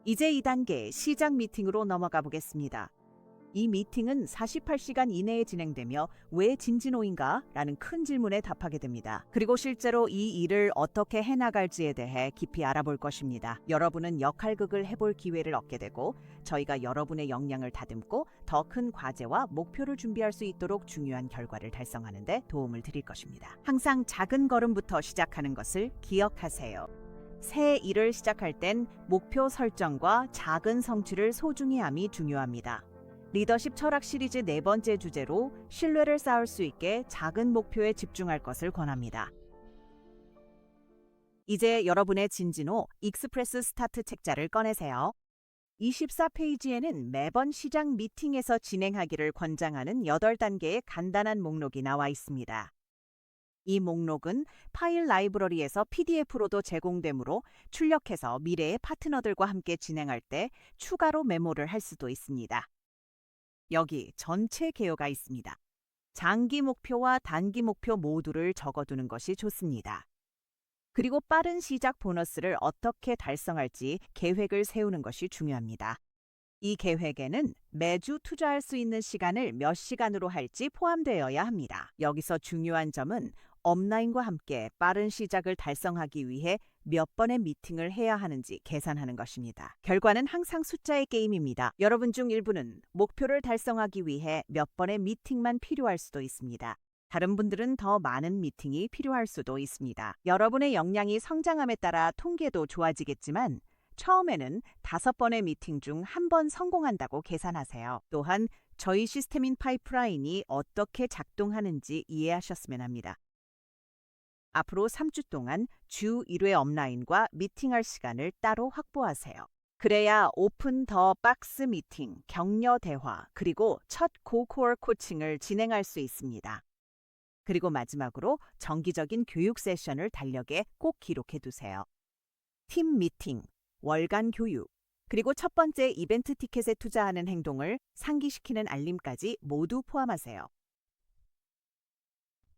이제 2단계 시작 미팅으로 넘어가 보겠습니다. 이 미팅은 48시간 이내에 진행되며 왜 진진호인가? 라는 큰 질문에 답하게 됩니다. 그리고 실제로 이 일을 어떻게 해나갈지에 대해 깊이 알아볼 것입니다. 여러분은 역할극을 해볼 기회를 얻게 되고 저희가 여러분의 역량을 다듬고 더 큰 과제와 목표를 준비할 수 있도록 중요한 결과를 달성하는 데 도움을 드릴 것입니다. 항상 작은 걸음부터 시작하는 것을 기억하세요. 새 일을 시작할 땐 목표 설정과 작은 성취를 소중히 함이 중요합니다. 리더십 철학 시리즈 4번째 주제로 신뢰를 쌓을 수 있게 작은 목표에 집중할 것을 권합니다. 이제 여러분의 진진호 익스프레스 스타트 책자를 꺼내세요. 24페이지에는 매번 시작 미팅에서 진행하기를 권장하는 8단계의 간단한 목록이 나와 있습니다. 이 목록은 파일 라이브러리에서 PDF로도 제공되므로 출력해서 미래의 파트너들과 함께 진행할 때 추가로 메모를 할 수도 있습니다. 여기 전체 개요가 있습니다. 장기 목표와 단기 목표 모두를 적어두는 것이 좋습니다. 그리고 빠른 시작 보너스를 어떻게 달성할지 계획을 세우는 것이 중요합니다. 이 계획에는 매주 투자할 수 있는 시간을 몇 시간으로 할지 포함되어야 합니다. 여기서 중요한 점은 업라인과 함께 빠른 시작을 달성하기 위해 몇 번의 미팅을 해야 하는지 계산하는 것입니다. 결과는 항상 숫자의 게임입니다. 여러분 중 일부는 목표를 달성하기 위해 몇 번의 미팅만 필요할 수도 있습니다. 다른 분들은 더 많은 미팅이 필요할 수도 있습니다. 여러분의 역량이 성장함에 따라 통계도 좋아지겠지만 처음에는 5번의 미팅 중 1번 성공한다고 계산하세요. 또한 저희 시스템인 파이프라인이 어떻게 작동하는지 이해하셨으면 합니다. 앞으로 3주 동안 주 1회 업라인과 미팅할 시간을 따로 확보하세요. 그래야 오픈 더 박스 미팅, 격려 대화, 그리고 첫 고코어 코칭을 진행할 수 있습니다. 그리고 마지막으로 정기적인 교육 세션을 달력에 꼭 기록해 두세요. 팀 미팅, 월간 교육, 그리고 첫 번째 이벤트 티켓에 투자하는 행동을 상기시키는 알림까지 모두 포함하세요.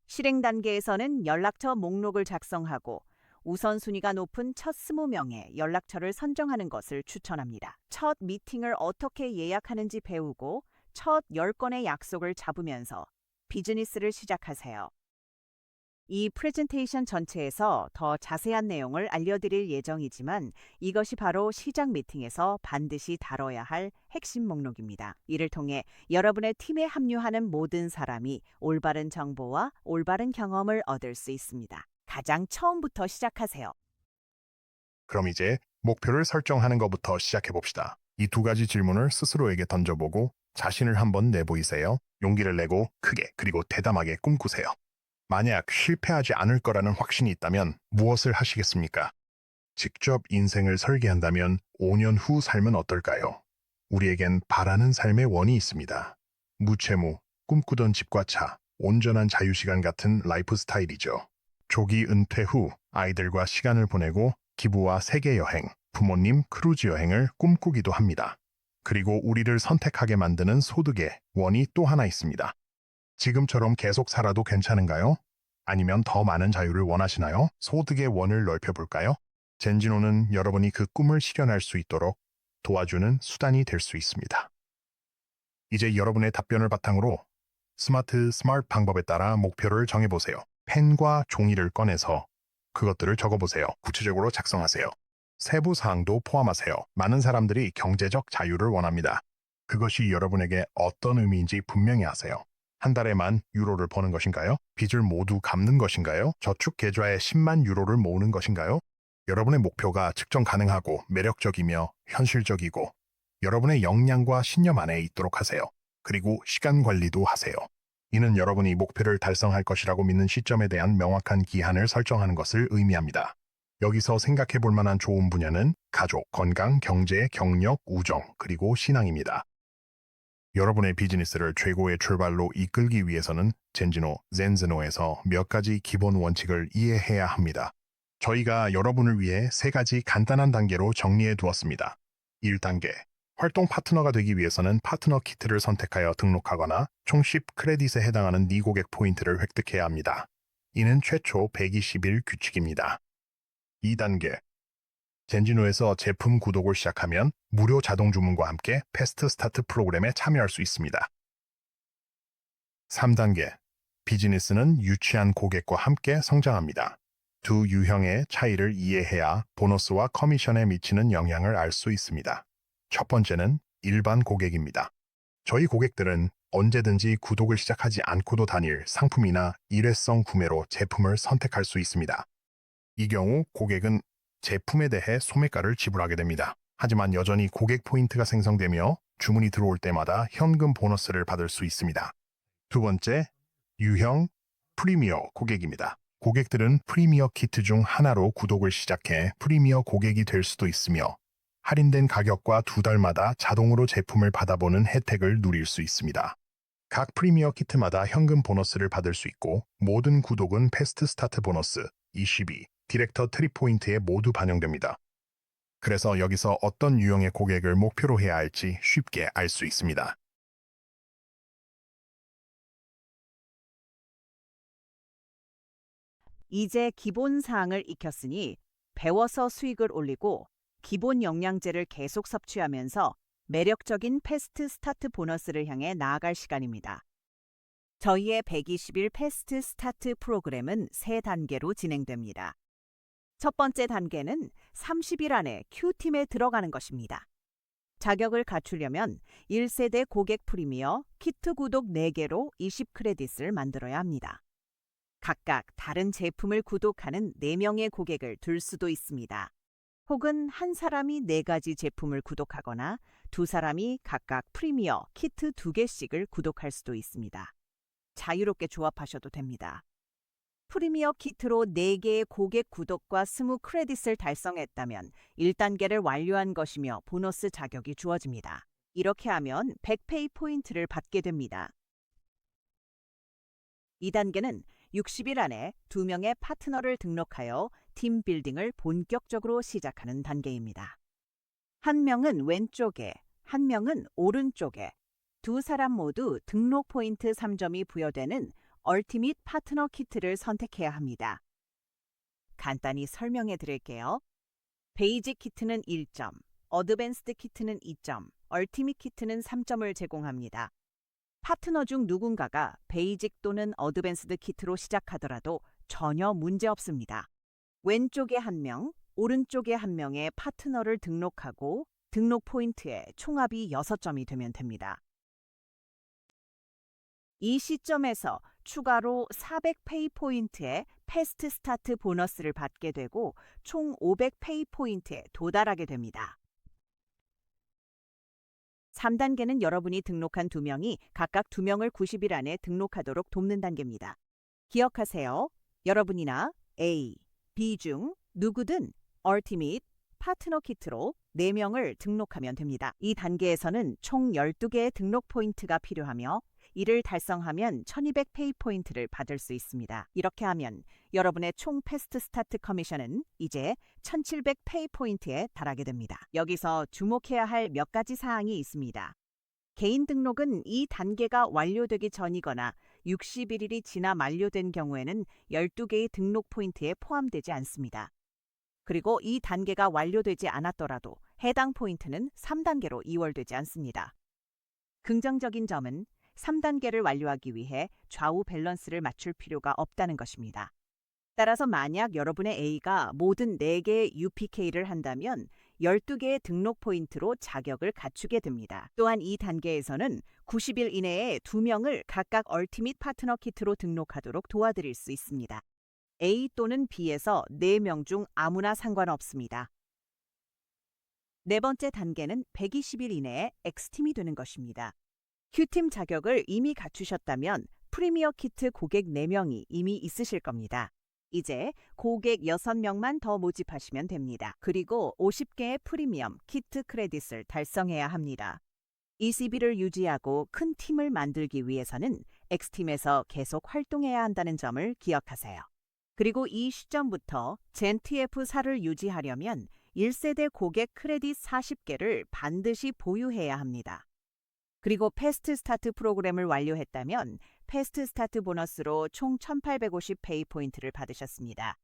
실행 단계에서는 연락처 목록을 작성하고 우선순위가 높은 첫 20명의 연락처를 선정하는 것을 추천합니다. 첫 미팅을 어떻게 예약하는지 배우고 첫 10건의 약속을 잡으면서 비즈니스를 시작하세요. 이 프레젠테이션 전체에서 더 자세한 내용을 알려드릴 예정이지만 이것이 바로 시작 미팅에서 반드시 다뤄야 할 핵심 목록입니다. 이를 통해 여러분의 팀에 합류하는 모든 사람이 올바른 정보와 올바른 경험을 얻을 수 있습니다. 가장 처음부터 시작하세요. 그럼 이제 목표를 설정하는 것부터 시작해 봅시다. 이 2가지 질문을 스스로에게 던져보고 자신을 한번 내보이세요. 용기를 내고 크게 그리고 대담하게 꿈꾸세요. 만약 실패하지 않을 거라는 확신이 있다면 무엇을 하시겠습니까? 직접 인생을 설계한다면 5년 후 삶은 어떨까요? 우리에겐 바라는 삶의 원이 있습니다. 무채무, 꿈꾸던 집과 차, 온전한 자유시간 같은 라이프 스타일이죠. 조기 은퇴 후 아이들과 시간을 보내고 기부와 세계 여행, 부모님 크루즈 여행을 꿈꾸기도 합니다. 그리고 우리를 선택하게 만드는 소득의 원이 또 하나 있습니다. 지금처럼 계속 살아도 괜찮은가요? 아니면 더 많은 자유를 원하시나요? 소득의 원을 넓혀볼까요? 젠진호는 여러분이 그 꿈을 실현할 수 있도록 도와주는 수단이 될 수 있습니다. 이제 여러분의 답변을 바탕으로 스마트 방법에 따라 목표를 정해보세요. 펜과 종이를 꺼내서 그것들을 적어보세요. 구체적으로 작성하세요. 세부 사항도 포함하세요. 많은 사람들이 경제적 자유를 원합니다. 그것이 여러분에게 어떤 의미인지 분명히 아세요. 한 달에 10,000유로를 버는 것인가요? 빚을 모두 갚는 것인가요? 저축 계좌에 10만 유로를 모으는 것인가요? 여러분의 목표가 측정 가능하고 매력적이며 현실적이고 여러분의 역량과 신념 안에 있도록 하세요. 그리고 시간 관리도 하세요. 이는 여러분이 목표를 달성할 것이라고 믿는 시점에 대한 명확한 기한을 설정하는 것을 의미합니다. 여기서 생각해 볼 만한 좋은 분야는 가족, 건강, 경제, 경력, 우정, 그리고 신앙입니다. 여러분의 비즈니스를 최고의 출발로 이끌기 위해서는 젠진호에서 몇 가지 기본 원칙을 이해해야 합니다. 저희가 여러분을 위해 3가지 간단한 단계로 정리해 두었습니다. 1단계. 활동 파트너가 되기 위해서는 파트너 키트를 선택하여 등록하거나 총 10 크레딧에 해당하는 네 고객 포인트를 획득해야 합니다. 이는 최초 120일 규칙입니다. 2단계. 젠지노에서 제품 구독을 시작하면 무료 자동 주문과 함께 패스트 스타트 프로그램에 참여할 수 있습니다. 3단계. 비즈니스는 유치한 고객과 함께 성장합니다. 두 유형의 차이를 이해해야 보너스와 커미션에 미치는 영향을 알 수 있습니다. 첫 번째는 일반 고객입니다. 저희 고객들은 언제든지 구독을 시작하지 않고도 다닐 상품이나 일회성 구매로 제품을 선택할 수 있습니다. 이 경우 고객은 제품에 대해 소매가를 지불하게 됩니다. 하지만 여전히 고객 포인트가 생성되며 주문이 들어올 때마다 현금 보너스를 받을 수 있습니다. 두 번째, 유형 프리미어 고객입니다. 고객들은 프리미어 키트 중 하나로 구독을 시작해 프리미어 고객이 될 수도 있으며 할인된 가격과 2달마다 자동으로 제품을 받아보는 혜택을 누릴 수 있습니다. 각 프리미어 키트마다 현금 보너스를 받을 수 있고 모든 구독은 패스트 스타트 보너스 22, 디렉터 트립 포인트에 모두 반영됩니다. 그래서 여기서 어떤 유형의 고객을 목표로 해야 할지 쉽게 알 수 있습니다. 이제 기본 사항을 익혔으니 배워서 수익을 올리고 기본 영양제를 계속 섭취하면서 매력적인 패스트 스타트 보너스를 향해 나아갈 시간입니다. 저희의 120일 패스트 스타트 프로그램은 3단계로 진행됩니다. 첫 번째 단계는 30일 안에 Q팀에 들어가는 것입니다. 자격을 갖추려면 1세대 고객 프리미어 키트 구독 4개로 20크레딧을 만들어야 합니다. 각각 다른 제품을 구독하는 4명의 고객을 둘 수도 있습니다. 혹은 한 사람이 4가지 제품을 구독하거나 2사람이 각각 프리미어 키트 2개씩을 구독할 수도 있습니다. 자유롭게 조합하셔도 됩니다. 프리미어 키트로 4개의 고객 구독과 20크레딧을 달성했다면 1단계를 완료한 것이며 보너스 자격이 주어집니다. 이렇게 하면 100페이 포인트를 받게 됩니다. 2단계는 60일 안에 2명의 파트너를 등록하여 팀 빌딩을 본격적으로 시작하는 단계입니다. 한 명은 왼쪽에, 한 명은 오른쪽에, 2사람 모두 등록 포인트 3점이 부여되는 얼티밋 파트너 키트를 선택해야 합니다. 간단히 설명해 드릴게요. 베이직 키트는 1점, 어드밴스드 키트는 2점, 얼티밋 키트는 3점을 제공합니다. 파트너 중 누군가가 베이직 또는 어드밴스드 키트로 시작하더라도 전혀 문제 없습니다. 왼쪽에 1명, 오른쪽에 1명의 파트너를 등록하고 등록 포인트의 총합이 6점이 되면 됩니다. 이 시점에서 추가로 400페이 포인트의 패스트 스타트 보너스를 받게 되고 총 500페이 포인트에 도달하게 됩니다. 3단계는 여러분이 등록한 2명이 각각 2명을 90일 안에 등록하도록 돕는 단계입니다. 기억하세요. 여러분이나 A, B 중 누구든 얼티밋 파트너 키트로 4명을 등록하면 됩니다. 이 단계에서는 총 12개의 등록 포인트가 필요하며 이를 달성하면 1200페이 포인트를 받을 수 있습니다. 이렇게 하면 여러분의 총 패스트 스타트 커미션은 이제 1700페이 포인트에 달하게 됩니다. 여기서 주목해야 할 몇 가지 사항이 있습니다. 개인 등록은 이 단계가 완료되기 전이거나 61일이 지나 만료된 경우에는 12개의 등록 포인트에 포함되지 않습니다. 그리고 이 단계가 완료되지 않았더라도 해당 포인트는 3단계로 이월되지 않습니다. 긍정적인 점은 3단계를 완료하기 위해 좌우 밸런스를 맞출 필요가 없다는 것입니다. 따라서 만약 여러분의 A가 모든 4개의 UPK를 한다면 12개의 등록 포인트로 자격을 갖추게 됩니다. 또한 이 단계에서는 90일 이내에 2명을 각각 얼티밋 파트너 키트로 등록하도록 도와드릴 수 있습니다. A 또는 B에서 4명 중 아무나 상관없습니다. 네 번째 단계는 120일 이내에 X팀이 되는 것입니다. Q팀 자격을 이미 갖추셨다면 프리미어 키트 고객 4명이 이미 있으실 겁니다. 이제 고객 6명만 더 모집하시면 됩니다. 그리고 50개의 프리미엄 키트 크레딧을 달성해야 합니다. ECB를 유지하고 큰 팀을 만들기 위해서는 X팀에서 계속 활동해야 한다는 점을 기억하세요. 그리고 이 시점부터 젠TF4를 유지하려면 1세대 고객 크레딧 40개를 반드시 보유해야 합니다. 그리고 패스트 스타트 프로그램을 완료했다면 패스트 스타트 보너스로 총 1850 페이 포인트를 받으셨습니다.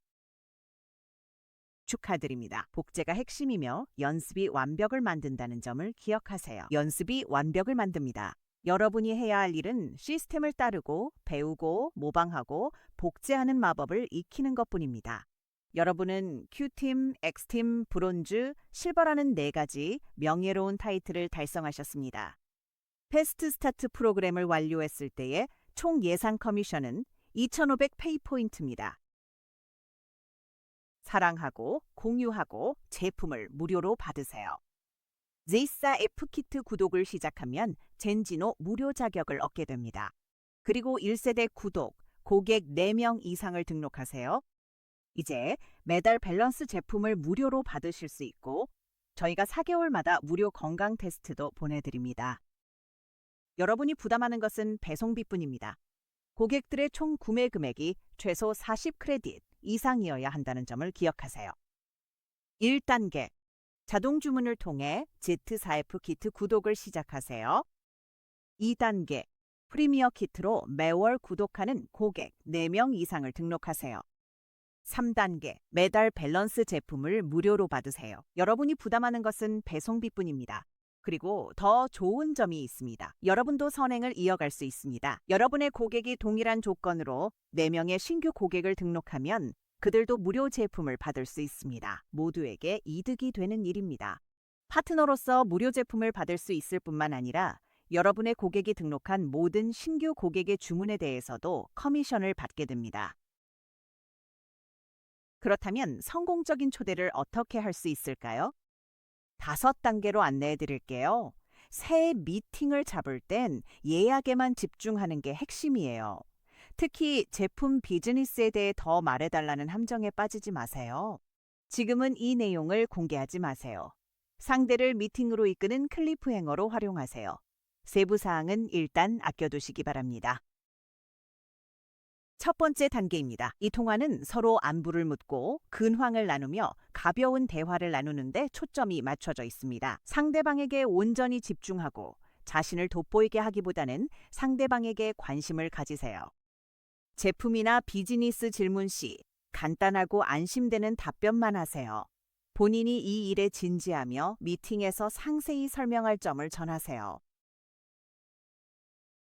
축하드립니다. 복제가 핵심이며 연습이 완벽을 만든다는 점을 기억하세요. 연습이 완벽을 만듭니다. 여러분이 해야 할 일은 시스템을 따르고 배우고 모방하고 복제하는 마법을 익히는 것뿐입니다. 여러분은 Q팀, X팀, 브론즈, 실버라는 4가지 명예로운 타이틀을 달성하셨습니다. 패스트 스타트 프로그램을 완료했을 때의 총 예상 커미션은 2,500 페이포인트입니다. 사랑하고 공유하고 제품을 무료로 받으세요. 제이사 F키트 구독을 시작하면 젠지노 무료 자격을 얻게 됩니다. 그리고 1세대 구독, 고객 4명 이상을 등록하세요. 이제 매달 밸런스 제품을 무료로 받으실 수 있고 저희가 4개월마다 무료 건강 테스트도 보내드립니다. 여러분이 부담하는 것은 배송비뿐입니다. 고객들의 총 구매 금액이 최소 40 크레딧 이상이어야 한다는 점을 기억하세요. 1단계 자동 주문을 통해 Z4F 키트 구독을 시작하세요. 2단계 프리미어 키트로 매월 구독하는 고객 4명 이상을 등록하세요. 3단계 매달 밸런스 제품을 무료로 받으세요. 여러분이 부담하는 것은 배송비뿐입니다. 그리고 더 좋은 점이 있습니다. 여러분도 선행을 이어갈 수 있습니다. 여러분의 고객이 동일한 조건으로 4명의 신규 고객을 등록하면 그들도 무료 제품을 받을 수 있습니다. 모두에게 이득이 되는 일입니다. 파트너로서 무료 제품을 받을 수 있을 뿐만 아니라 여러분의 고객이 등록한 모든 신규 고객의 주문에 대해서도 커미션을 받게 됩니다. 그렇다면 성공적인 초대를 어떻게 할 수 있을까요? 5단계로 안내해 드릴게요. 새 미팅을 잡을 땐 예약에만 집중하는 게 핵심이에요. 특히 제품 비즈니스에 대해 더 말해달라는 함정에 빠지지 마세요. 지금은 이 내용을 공개하지 마세요. 상대를 미팅으로 이끄는 클리프행어로 활용하세요. 세부 사항은 일단 아껴두시기 바랍니다. 첫 번째 단계입니다. 이 통화는 서로 안부를 묻고 근황을 나누며 가벼운 대화를 나누는데 초점이 맞춰져 있습니다. 상대방에게 온전히 집중하고 자신을 돋보이게 하기보다는 상대방에게 관심을 가지세요. 제품이나 비즈니스 질문 시 간단하고 안심되는 답변만 하세요. 본인이 이 일에 진지하며 미팅에서 상세히 설명할 점을 전하세요.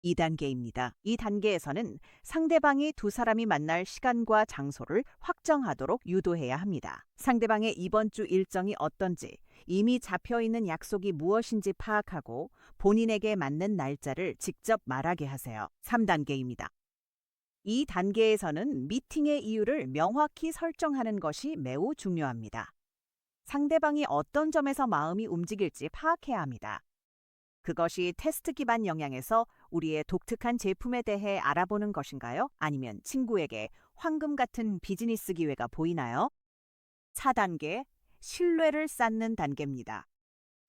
2단계입니다. 이 단계에서는 상대방이 두 사람이 만날 시간과 장소를 확정하도록 유도해야 합니다. 상대방의 이번 주 일정이 어떤지, 이미 잡혀있는 약속이 무엇인지 파악하고 본인에게 맞는 날짜를 직접 말하게 하세요. 3단계입니다. 이 단계에서는 미팅의 이유를 명확히 설정하는 것이 매우 중요합니다. 상대방이 어떤 점에서 마음이 움직일지 파악해야 합니다. 그것이 테스트 기반 영향에서 우리의 독특한 제품에 대해 알아보는 것인가요? 아니면 친구에게 황금 같은 비즈니스 기회가 보이나요? 4단계, 신뢰를 쌓는 단계입니다.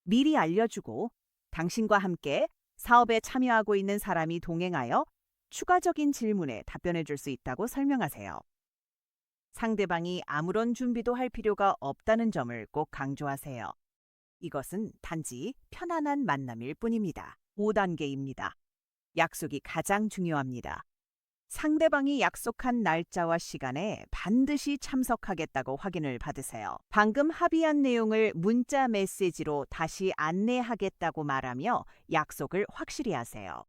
미리 알려주고 당신과 함께 사업에 참여하고 있는 사람이 동행하여 추가적인 질문에 답변해 줄 수 있다고 설명하세요. 상대방이 아무런 준비도 할 필요가 없다는 점을 꼭 강조하세요. 이것은 단지 편안한 만남일 뿐입니다. 5단계입니다. 약속이 가장 중요합니다. 상대방이 약속한 날짜와 시간에 반드시 참석하겠다고 확인을 받으세요. 방금 합의한 내용을 문자 메시지로 다시 안내하겠다고 말하며 약속을 확실히 하세요.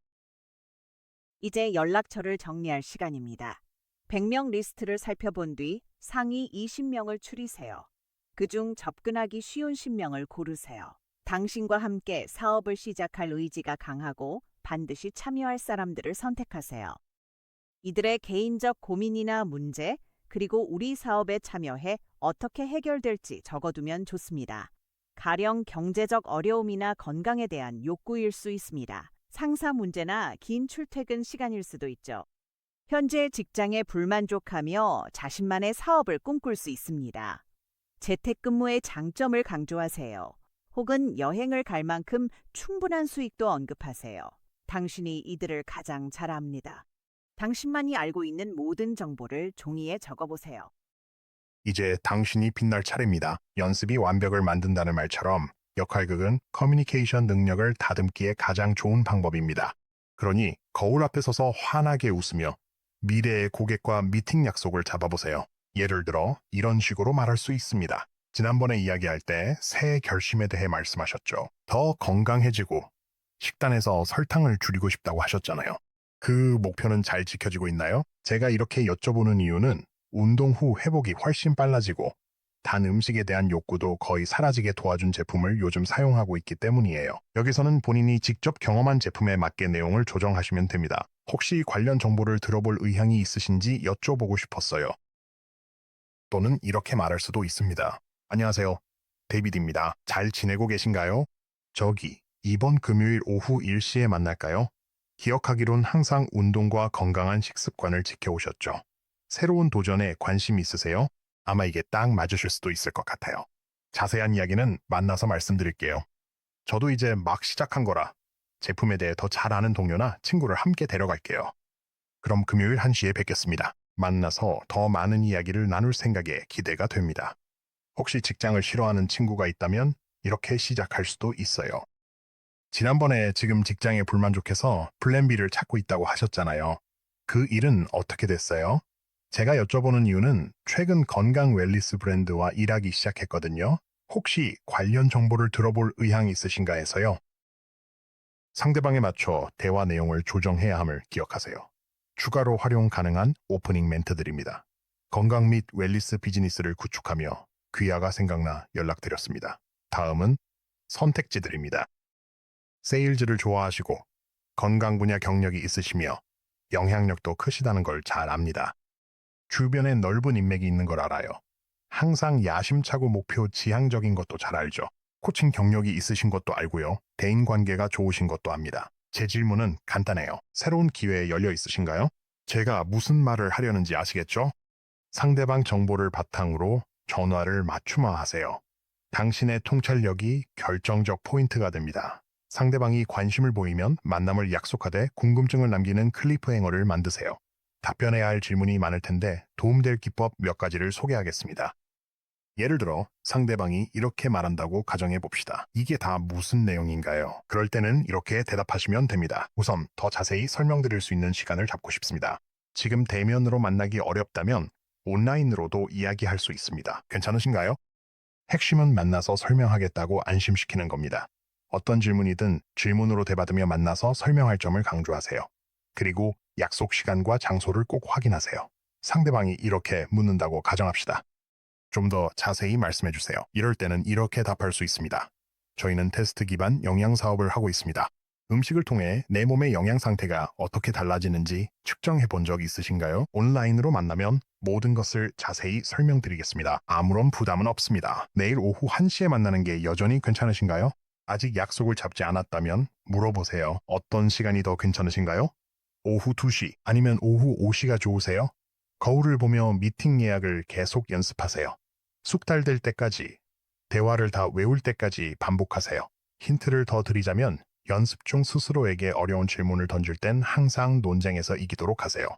이제 연락처를 정리할 시간입니다. 100명 리스트를 살펴본 뒤 상위 20명을 추리세요. 그중 접근하기 쉬운 10명을 고르세요. 당신과 함께 사업을 시작할 의지가 강하고 반드시 참여할 사람들을 선택하세요. 이들의 개인적 고민이나 문제, 그리고 우리 사업에 참여해 어떻게 해결될지 적어두면 좋습니다. 가령 경제적 어려움이나 건강에 대한 욕구일 수 있습니다. 상사 문제나 긴 출퇴근 시간일 수도 있죠. 현재 직장에 불만족하며 자신만의 사업을 꿈꿀 수 있습니다. 재택근무의 장점을 강조하세요. 혹은 여행을 갈 만큼 충분한 수익도 언급하세요. 당신이 이들을 가장 잘 압니다. 당신만이 알고 있는 모든 정보를 종이에 적어보세요. 이제 당신이 빛날 차례입니다. 연습이 완벽을 만든다는 말처럼 역할극은 커뮤니케이션 능력을 다듬기에 가장 좋은 방법입니다. 그러니 거울 앞에 서서 환하게 웃으며 미래의 고객과 미팅 약속을 잡아보세요. 예를 들어 이런 식으로 말할 수 있습니다. 지난번에 이야기할 때 새해 결심에 대해 말씀하셨죠. 더 건강해지고 식단에서 설탕을 줄이고 싶다고 하셨잖아요. 그 목표는 잘 지켜지고 있나요? 제가 이렇게 여쭤보는 이유는 운동 후 회복이 훨씬 빨라지고 단 음식에 대한 욕구도 거의 사라지게 도와준 제품을 요즘 사용하고 있기 때문이에요. 여기서는 본인이 직접 경험한 제품에 맞게 내용을 조정하시면 됩니다. 혹시 관련 정보를 들어볼 의향이 있으신지 여쭤보고 싶었어요. 또는 이렇게 말할 수도 있습니다. 안녕하세요. 데이비드입니다. 잘 지내고 계신가요? 저기, 이번 금요일 오후 1시에 만날까요? 기억하기론 항상 운동과 건강한 식습관을 지켜오셨죠. 새로운 도전에 관심 있으세요? 아마 이게 딱 맞으실 수도 있을 것 같아요. 자세한 이야기는 만나서 말씀드릴게요. 저도 이제 막 시작한 거라 제품에 대해 더 잘 아는 동료나 친구를 함께 데려갈게요. 그럼 금요일 1시에 뵙겠습니다. 만나서 더 많은 이야기를 나눌 생각에 기대가 됩니다. 혹시 직장을 싫어하는 친구가 있다면 이렇게 시작할 수도 있어요. 지난번에 지금 직장에 불만족해서 플랜 B를 찾고 있다고 하셨잖아요. 그 일은 어떻게 됐어요? 제가 여쭤보는 이유는 최근 건강 웰니스 브랜드와 일하기 시작했거든요. 혹시 관련 정보를 들어볼 의향이 있으신가 해서요. 상대방에 맞춰 대화 내용을 조정해야 함을 기억하세요. 추가로 활용 가능한 오프닝 멘트들입니다. 건강 및 웰니스 비즈니스를 구축하며 귀하가 생각나 연락드렸습니다. 다음은 선택지들입니다. 세일즈를 좋아하시고 건강 분야 경력이 있으시며 영향력도 크시다는 걸 잘 압니다. 주변에 넓은 인맥이 있는 걸 알아요. 항상 야심차고 목표 지향적인 것도 잘 알죠. 코칭 경력이 있으신 것도 알고요. 대인관계가 좋으신 것도 압니다. 제 질문은 간단해요. 새로운 기회에 열려 있으신가요? 제가 무슨 말을 하려는지 아시겠죠? 상대방 정보를 바탕으로 전화를 맞춤화하세요. 당신의 통찰력이 결정적 포인트가 됩니다. 상대방이 관심을 보이면 만남을 약속하되 궁금증을 남기는 클리프행어를 만드세요. 답변해야 할 질문이 많을 텐데 도움될 기법 몇 가지를 소개하겠습니다. 예를 들어 상대방이 이렇게 말한다고 가정해 봅시다. 이게 다 무슨 내용인가요? 그럴 때는 이렇게 대답하시면 됩니다. 우선 더 자세히 설명드릴 수 있는 시간을 잡고 싶습니다. 지금 대면으로 만나기 어렵다면 온라인으로도 이야기할 수 있습니다. 괜찮으신가요? 핵심은 만나서 설명하겠다고 안심시키는 겁니다. 어떤 질문이든 질문으로 대받으며 만나서 설명할 점을 강조하세요. 그리고 약속 시간과 장소를 꼭 확인하세요. 상대방이 이렇게 묻는다고 가정합시다. 좀 더 자세히 말씀해 주세요. 이럴 때는 이렇게 답할 수 있습니다. 저희는 테스트 기반 영양 사업을 하고 있습니다. 음식을 통해 내 몸의 영양 상태가 어떻게 달라지는지 측정해 본 적 있으신가요? 온라인으로 만나면 모든 것을 자세히 설명드리겠습니다. 아무런 부담은 없습니다. 내일 오후 1시에 만나는 게 여전히 괜찮으신가요? 아직 약속을 잡지 않았다면 물어보세요. 어떤 시간이 더 괜찮으신가요? 오후 2시 아니면 오후 5시가 좋으세요? 거울을 보며 미팅 예약을 계속 연습하세요. 숙달될 때까지, 대화를 다 외울 때까지 반복하세요. 힌트를 더 드리자면 연습 중 스스로에게 어려운 질문을 던질 땐 항상 논쟁에서 이기도록 하세요.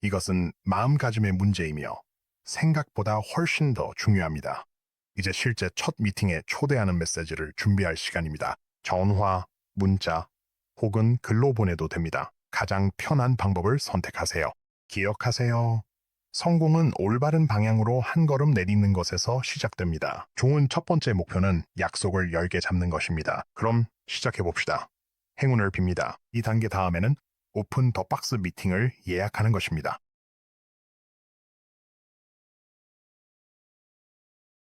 이것은 마음가짐의 문제이며 생각보다 훨씬 더 중요합니다. 이제 실제 첫 미팅에 초대하는 메시지를 준비할 시간입니다. 전화, 문자 혹은 글로 보내도 됩니다. 가장 편한 방법을 선택하세요. 기억하세요. 성공은 올바른 방향으로 한 걸음 내딛는 것에서 시작됩니다. 좋은 첫 번째 목표는 약속을 10개 잡는 것입니다. 그럼 시작해 봅시다. 행운을 빕니다. 이 단계 다음에는 오픈 더 박스 미팅을 예약하는 것입니다.